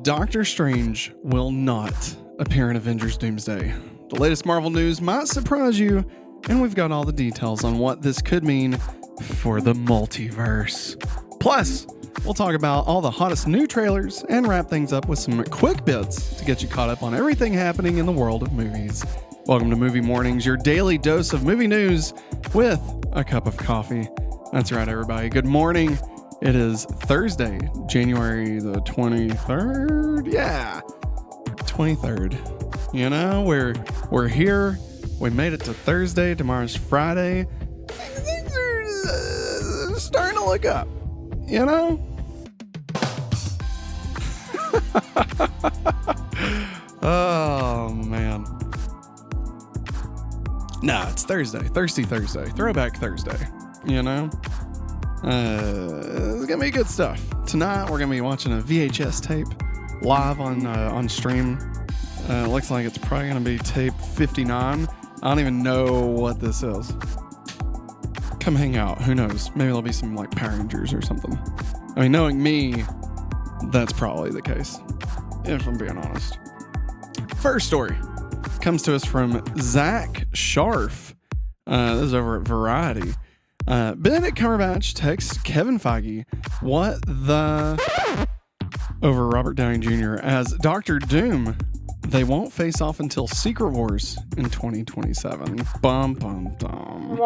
Doctor Strange will not appear in Avengers Doomsday. The latest Marvel news might surprise you, and we've got all the details on what this could mean for the multiverse. Plus, we'll talk about all the hottest new trailers and wrap things up with some quick bits to get you caught up on everything happening in the world of movies. Welcome to Movie Mornings, your daily dose of movie news with a cup of coffee. That's right, everybody. Good morning. It is Thursday, January the 23rd. Yeah, 23rd. You know, we're here. We made it to Thursday. Tomorrow's Friday. Things are starting to look up. You know? Oh, man. Nah, it's Thursday. Thirsty Thursday. Throwback Thursday. You know? It's gonna be good stuff. Tonight we're gonna be watching a VHS tape live on stream. Looks like it's probably gonna be tape 59. I don't even know what this is. Come hang out. Who knows? Maybe there'll be some like Power Rangers or something. I mean, knowing me, that's probably the case, if I'm being honest. First story comes to us from Zach Sharf. This is over at Variety. Benedict Cumberbatch texts Kevin Feige, what the... over Robert Downey Jr. as Dr. Doom. They won't face off until Secret Wars in 2027. Bum, bum, bum.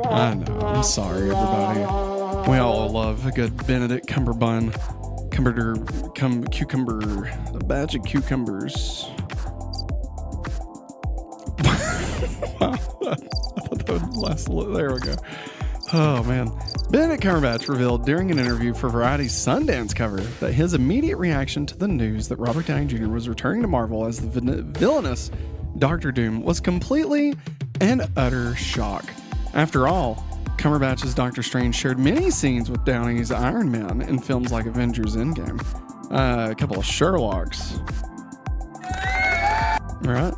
I know. I'm sorry, everybody. We all love a good Benedict Cumberbatch. Cucumber. A batch of cucumbers. Wow. I thought that would last a little. There we go. Oh, man. Benedict Cumberbatch revealed during an interview for Variety's Sundance cover that his immediate reaction to the news that Robert Downey Jr. was returning to Marvel as the villainous Dr. Doom was completely and utter shock. After all, Cumberbatch's Doctor Strange shared many scenes with Downey's Iron Man in films like Avengers Endgame. A couple of Sherlocks. Right?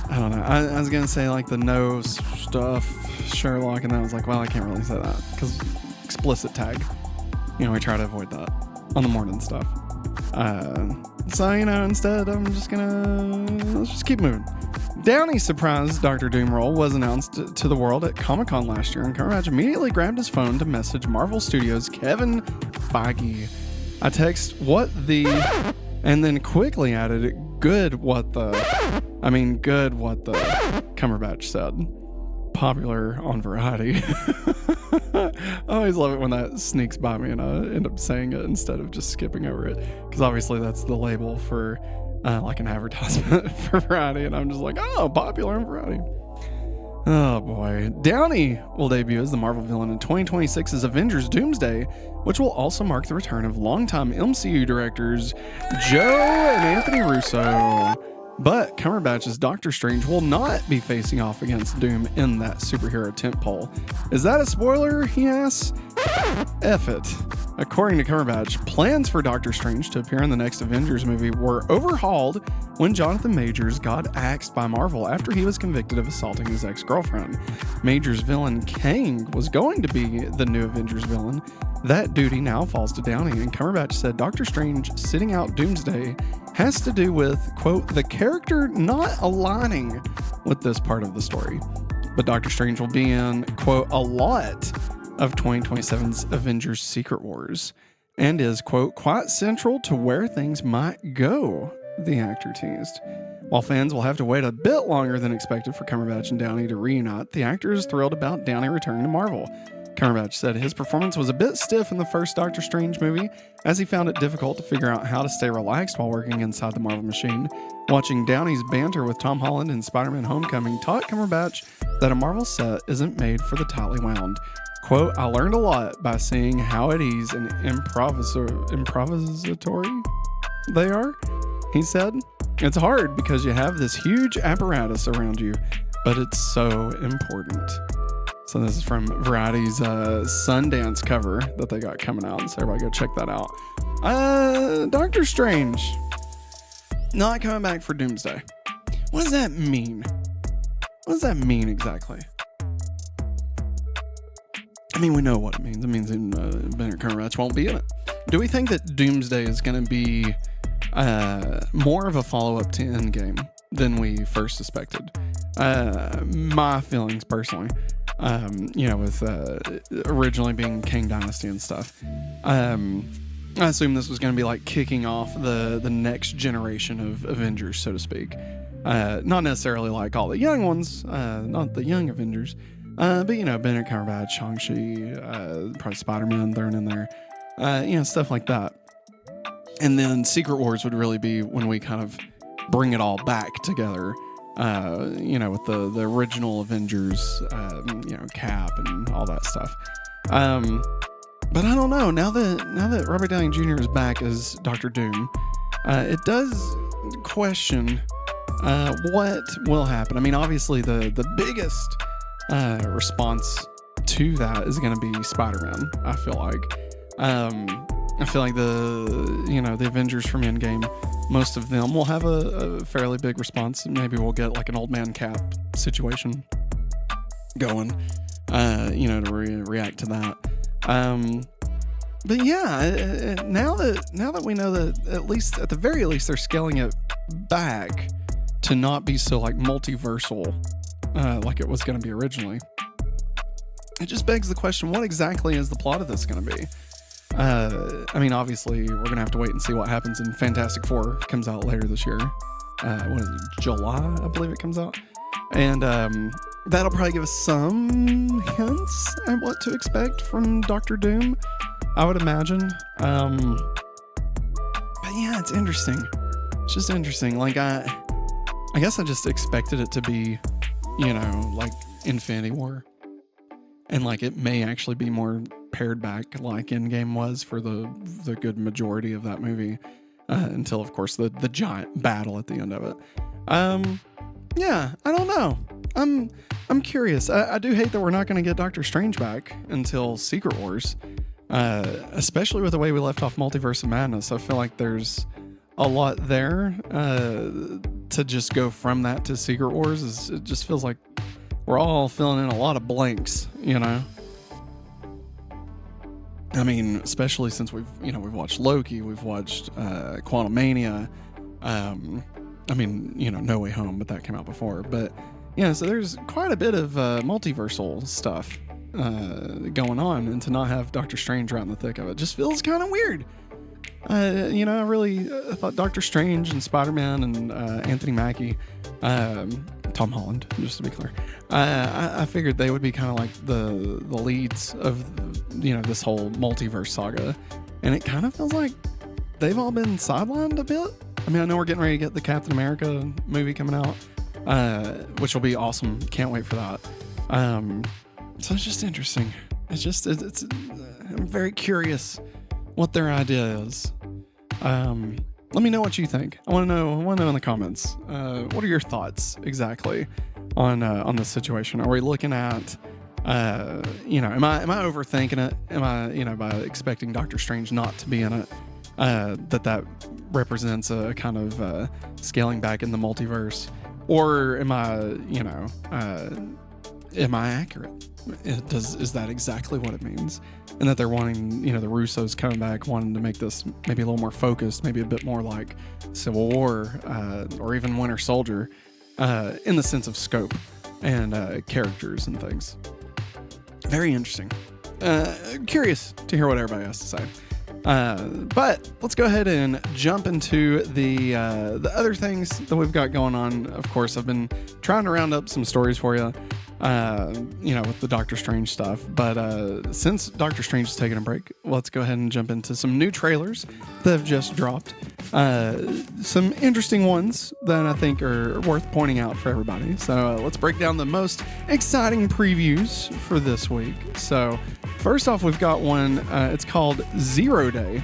I don't know. I was going to say like the no stuff Sherlock, and then I was like, well, I can't really say that because explicit tag. You know, we try to avoid that on the morning stuff. So, you know, instead, I'm just let's just keep moving. Downey's surprise Doctor Doom role was announced to the world at Comic-Con last year, and Cumberbatch immediately grabbed his phone to message Marvel Studios' Kevin Feige. I text, what the... and then quickly added, good what the Cumberbatch said. Popular on Variety. I always love it when that sneaks by me and I end up saying it instead of just skipping over it, because obviously that's the label for like an advertisement for Variety, and I'm just like, oh, popular on Variety. Oh boy. Downey will debut as the Marvel villain in 2026's Avengers Doomsday, which will also mark the return of longtime MCU directors Joe and Anthony Russo. But Cumberbatch's Doctor Strange will not be facing off against Doom in that superhero tentpole. Is that a spoiler, he asks? F it. According to Cumberbatch, plans for Doctor Strange to appear in the next Avengers movie were overhauled when Jonathan Majors got axed by Marvel after he was convicted of assaulting his ex-girlfriend. Majors' villain Kang was going to be the new Avengers villain. That duty now falls to Downey, and Cumberbatch said Doctor Strange sitting out Doomsday has to do with, quote, the character not aligning with this part of the story. But Doctor Strange will be in, quote, a lot of 2027's Avengers Secret Wars, and is, quote, quite central to where things might go, the actor teased. While fans will have to wait a bit longer than expected for Cumberbatch and Downey to reunite, the actor is thrilled about Downey returning to Marvel. Cumberbatch said his performance was a bit stiff in the first Doctor Strange movie, as he found it difficult to figure out how to stay relaxed while working inside the Marvel machine. Watching Downey's banter with Tom Holland in Spider-Man Homecoming taught Cumberbatch that a Marvel set isn't made for the tightly wound. Quote, I learned a lot by seeing how at ease and improvisatory they are, he said. It's hard because you have this huge apparatus around you, but it's so important. So this is from Variety's Sundance cover that they got coming out. So everybody go check that out. Doctor Strange not coming back for Doomsday. What does that mean? What does that mean exactly? I mean, we know what it means. It means Benedict Cumberbatch won't be in it. Do we think that Doomsday is going to be more of a follow-up to Endgame than we first suspected. My feelings personally, with originally being Kang Dynasty and stuff. I assume this was going to be like kicking off the next generation of Avengers, so to speak. Not necessarily like all the young ones, not the young Avengers, but Benedict, Cumberbatch, Shang-Chi, probably Spider-Man thrown in there, stuff like that. And then Secret Wars would really be when we kind of bring it all back together, with the original Avengers, Cap and all that stuff. But I don't know. Now that Robert Downey Jr. is back as Dr. Doom, it does question what will happen. I mean, obviously the biggest response to that is going to be Spider-Man. I feel like the Avengers from Endgame, most of them will have a fairly big response. Maybe we'll get like an old man Cap situation going, to react to that. But yeah, now that we know that at the very least they're scaling it back to not be so like multiversal, like it was going to be originally, it just begs the question: what exactly is the plot of this going to be? I mean, obviously, we're going to have to wait and see what happens in Fantastic Four. It comes out later this year. What is it, July, I believe it comes out. And that'll probably give us some hints at what to expect from Doctor Doom, I would imagine. But yeah, it's interesting. It's just interesting. Like, I guess I just expected it to be, like Infinity War. And like it may actually be more pared back like Endgame was for the good majority of that movie, until of course the giant battle at the end of it. Yeah, I don't know. I'm curious. I do hate that we're not going to get Doctor Strange back until Secret Wars, especially with the way we left off Multiverse of Madness. I feel like there's a lot there to just go from that to Secret Wars. It just feels like we're all filling in a lot of blanks, I mean, especially since we've watched Loki, we've watched Quantumania. No Way Home, but that came out before. But yeah, so there's quite a bit of multiversal stuff going on, and to not have Doctor Strange right in the thick of it just feels kind of weird. I really thought Doctor Strange and Spider-Man and Anthony Mackie, Tom Holland, just to be clear, I figured they would be kind of like the leads of this whole multiverse saga, and it kind of feels like they've all been sidelined a bit. I mean, I know we're getting ready to get the Captain America movie coming out, which will be awesome. Can't wait for that. So it's just interesting. It's I'm very curious what their idea is. Let me know what you think. I want to know in the comments. What are your thoughts exactly on this situation? Are we looking at, am I overthinking it? Am I, by expecting Doctor Strange not to be in it, that represents a kind of scaling back in the multiverse, or am I accurate? Is that exactly what it means? And that they're wanting, the Russos coming back, wanting to make this maybe a little more focused, maybe a bit more like Civil War, or even Winter Soldier, in the sense of scope and characters and things. Very interesting. Curious to hear what everybody has to say. But let's go ahead and jump into the other things that we've got going on. Of course, I've been trying to round up some stories for you, with the Doctor Strange stuff. But since Doctor Strange is taking a break, let's go ahead and jump into some new trailers that have just dropped. Some interesting ones that I think are worth pointing out for everybody. So let's break down the most exciting previews for this week. So first off, we've got one. It's called Zero Day.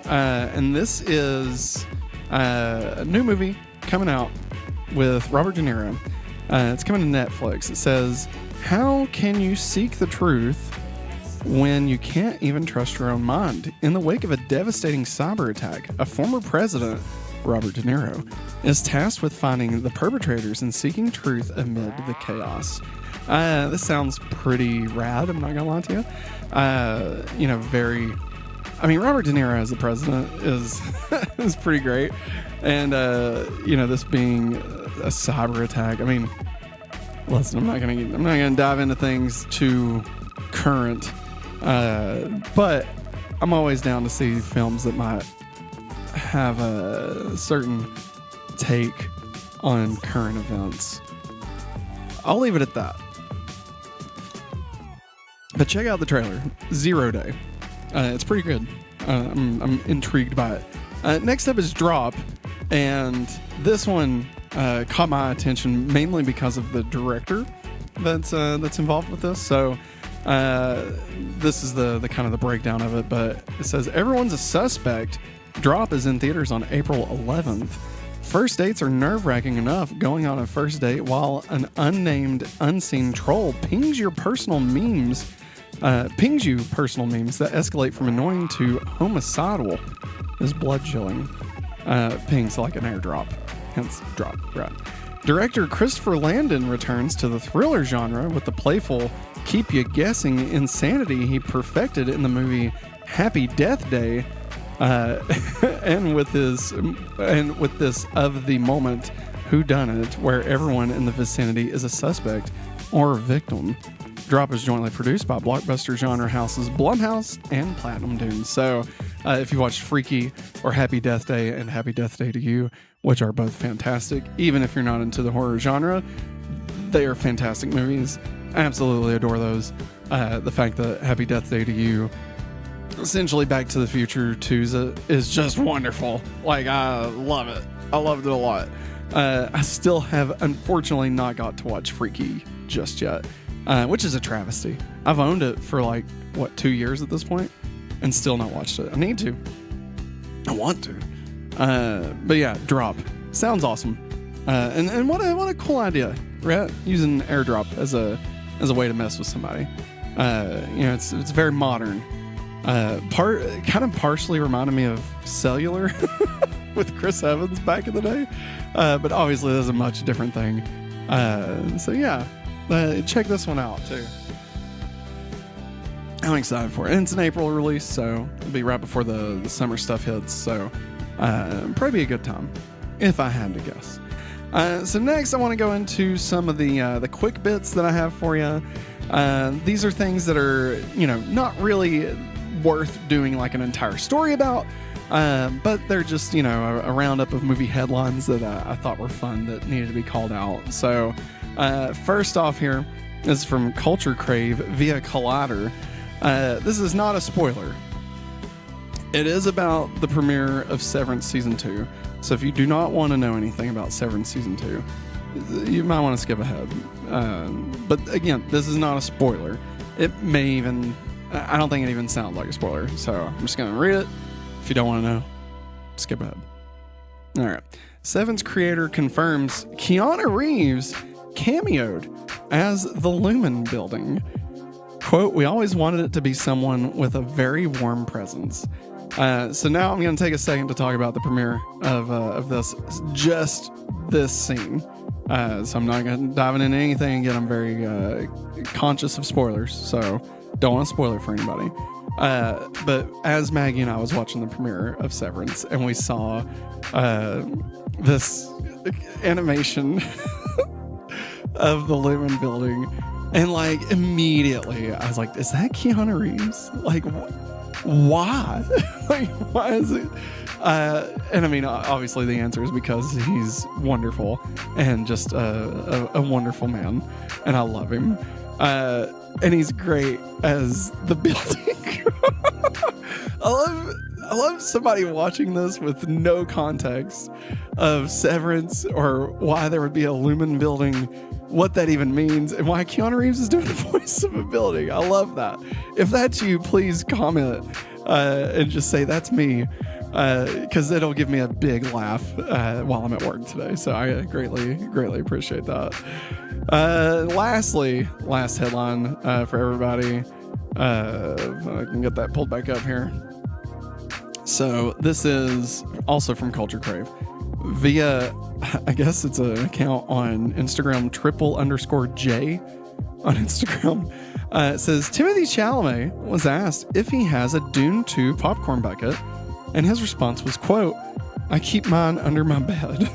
And this is a new movie coming out with Robert De Niro. It's coming to Netflix. It says, how can you seek the truth when you can't even trust your own mind? In the wake of a devastating cyber attack, a former president, Robert De Niro, is tasked with finding the perpetrators and seeking truth amid the chaos. This sounds pretty rad, I'm not gonna lie to you. Very I mean, Robert De Niro as the president is is pretty great, and this being a cyber attack. I mean, listen, I'm not gonna dive into things too current, but I'm always down to see films that might have a certain take on current events. I'll leave it at that. But check out the trailer, 0 Day. It's pretty good. I'm intrigued by it. Next up is Drop, and this one caught my attention mainly because of the director that's involved with this. So this is the kind of the breakdown of it, but it says everyone's a suspect. Drop is in theaters on April 11th. First dates are nerve-wracking enough. Going on a first date while an unnamed, unseen troll pings you personal memes that escalate from annoying to homicidal is blood-chilling. Pings like an airdrop, hence drop, right? Director Christopher Landon returns to the thriller genre with the playful, keep-you-guessing insanity he perfected in the movie Happy Death Day, and with this of the moment whodunit, where everyone in the vicinity is a suspect or a victim. Drop is jointly produced by blockbuster genre houses Blumhouse and Platinum Dunes. So, if you watched Freaky or Happy Death Day and Happy Death Day to You, which are both fantastic, even if you're not into the horror genre, they are fantastic movies. I absolutely adore those. The fact that Happy Death Day to You, essentially Back to the Future 2 is just wonderful. Like, I love it. I loved it a lot. I still have, unfortunately, not got to watch Freaky just yet, which is a travesty. I've owned it for 2 years at this point, and still not watched it. I need to. I want to. But yeah, Drop. Sounds awesome. And what a cool idea, right? Using airdrop as a way to mess with somebody. It's very modern. Kind of partially reminded me of Cellular with Chris Evans back in the day, but obviously that's a much different thing. So yeah, check this one out too. I'm excited for it, and it's an April release, so it'll be right before the summer stuff hits. So probably be a good time, if I had to guess. So next, I want to go into some of the quick bits that I have for you. These are things that are not really worth doing like an entire story about, but they're just a roundup of movie headlines that I thought were fun that needed to be called out. So first off here is from Culture Crave via Collider. This is not a spoiler. It is about the premiere of Severance Season 2. So if you do not want to know anything about Severance Season 2, you might want to skip ahead. But again, this is not a spoiler. It may even... I don't think it even sounds like a spoiler, so I'm just going to read it. If you don't want to know, skip ahead. All right. Seven's creator confirms Keanu Reeves cameoed as the Lumen Building. Quote, "We always wanted it to be someone with a very warm presence." So now I'm going to take a second to talk about the premiere of this scene. So I'm not going to dive into anything. Again, I'm very conscious of spoilers, so don't want to spoil it for anybody. But as Maggie and I was watching the premiere of Severance, and we saw this animation of the Lumen Building, and immediately I was like, is that Keanu Reeves? Why? Why is it? And I mean, obviously the answer is because he's wonderful and just a wonderful man, and I love him. And he's great as the building. I love somebody watching this with no context of Severance or why there would be a Lumen Building, what that even means, and why Keanu Reeves is doing the voice of a building. I love that. If that's you, please comment and just say that's me, because it'll give me a big laugh while I'm at work today. So I greatly appreciate that. Lastly, last headline for everybody. If I can get that pulled back up here. So this is also from Culture Crave via, I guess it's an account on Instagram, _J. on Instagram. It says, Timothée Chalamet was asked if he has a Dune 2 popcorn bucket, and his response was, quote, "I keep mine under my bed."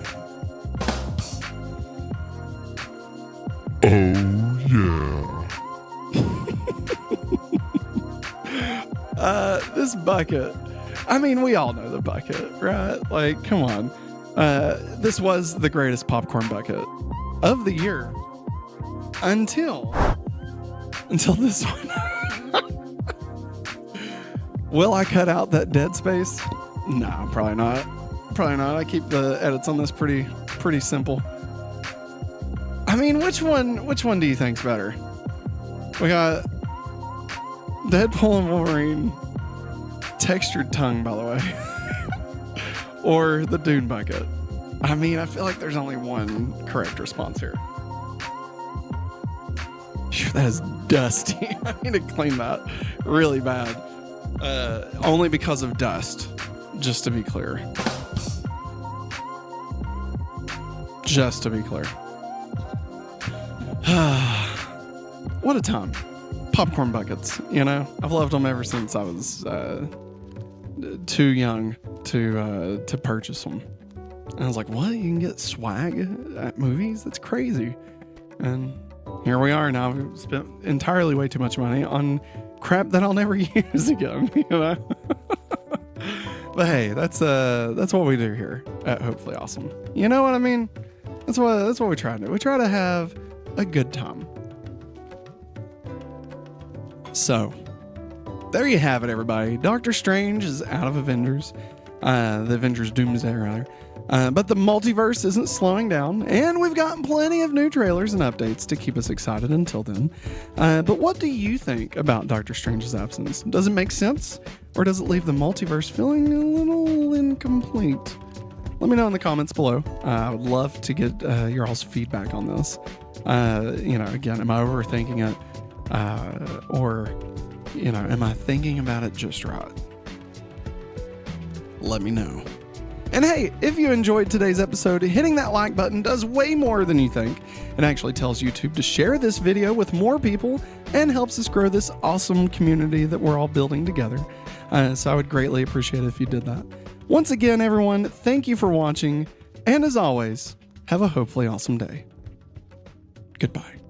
Oh, yeah. This bucket. I mean, we all know the bucket, right? Like, come on. This was the greatest popcorn bucket of the year until this one. Will I cut out that dead space? No, probably not. Probably not. I keep the edits on this pretty simple. I mean, which one do you think's better? We got Deadpool and Wolverine, textured tongue, by the way, or the Dune bucket. I mean, I feel like there's only one correct response here. Phew, that is dusty. I need to clean that really bad. Only because of dust, just to be clear. Just to be clear. What a time. Popcorn buckets, you know? I've loved them ever since I was too young to purchase them. And I was like, what? You can get swag at movies? That's crazy. And here we are now. We've spent entirely way too much money on crap that I'll never use again, you know? But hey, that's what we do here at Hopefully Awesome. You know what I mean? That's what we try to do. We try to have a good time. So, there you have it, everybody. Doctor Strange is out of Avengers. The Avengers Doomsday, rather. But the multiverse isn't slowing down, and we've gotten plenty of new trailers and updates to keep us excited until then. But what do you think about Doctor Strange's absence? Does it make sense, or does it leave the multiverse feeling a little incomplete? Let me know in the comments below. I would love to get your all's feedback on this. Again, am I overthinking it? Or, am I thinking about it just right? Let me know. And hey, if you enjoyed today's episode, hitting that like button does way more than you think. It actually tells YouTube to share this video with more people and helps us grow this awesome community that we're all building together. So I would greatly appreciate it if you did that. Once again, everyone, thank you for watching. And as always, have a hopefully awesome day. Goodbye.